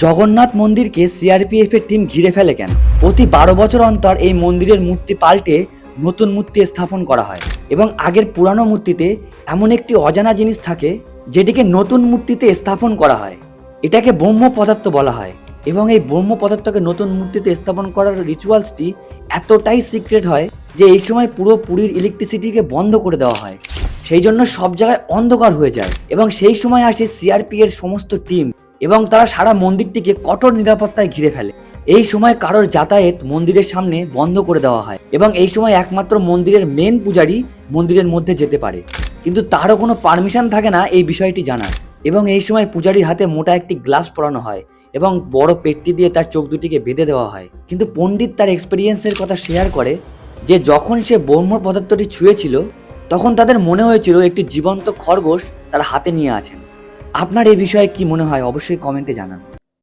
জগন্নাথ মন্দিরকে সিআরপিএফ এর টিম ঘিরে ফেলে কেন? প্রতি 12 বছর অন্তর এই মন্দিরের মূর্তি পাল্টে নতুন মূর্তি স্থাপন করা হয় এবং আগের পুরানো মূর্তিতে এমন একটি অজানা জিনিস থাকে যেটিকে নতুন মূর্তিতে স্থাপন করা হয়। এটাকে ব্রহ্ম পদার্থ বলা হয় এবং এই ব্রহ্ম পদার্থকে নতুন মূর্তিতে স্থাপন করার রিচুয়ালসটি এতটাই সিক্রেট হয় যে এই সময় পুরো পুরীর ইলেকট্রিসিটিকে বন্ধ করে দেওয়া হয়। সেই জন্য সব জায়গায় অন্ধকার হয়ে যায় এবং সেই সময় আসে সিআরপি এর সমস্ত টিম এবং তারা সারা মন্দিরটিকে কঠোর নিরাপত্তায় ঘিরে ফেলে। এই সময় কারোর যাতায়াত মন্দিরের সামনে বন্ধ করে দেওয়া হয় এবং এই সময় একমাত্র মন্দিরের মেন পূজারী মন্দিরের মধ্যে যেতে পারে, কিন্তু তারও কোনো পারমিশন থাকে না এই বিষয়টি জানার। এবং এই সময় পূজারীর হাতে মোটা একটি গ্লাভস পরানো হয় এবং বড় পেট্টি দিয়ে তার চোখ দুটিকে বেঁধে দেওয়া হয়। কিন্তু পণ্ডিত তার এক্সপিরিয়েন্সের কথা শেয়ার করে যে যখন সে ব্রহ্ম পদার্থটি ছুঁয়েছিল তখন তাদের মনে হয়েছিল একটি জীবন্ত খরগোশ তার হাতে নিয়ে আছেন। আপনার এই বিষয়ে কি মনে হয় অবশ্যই কমেন্টে জানান।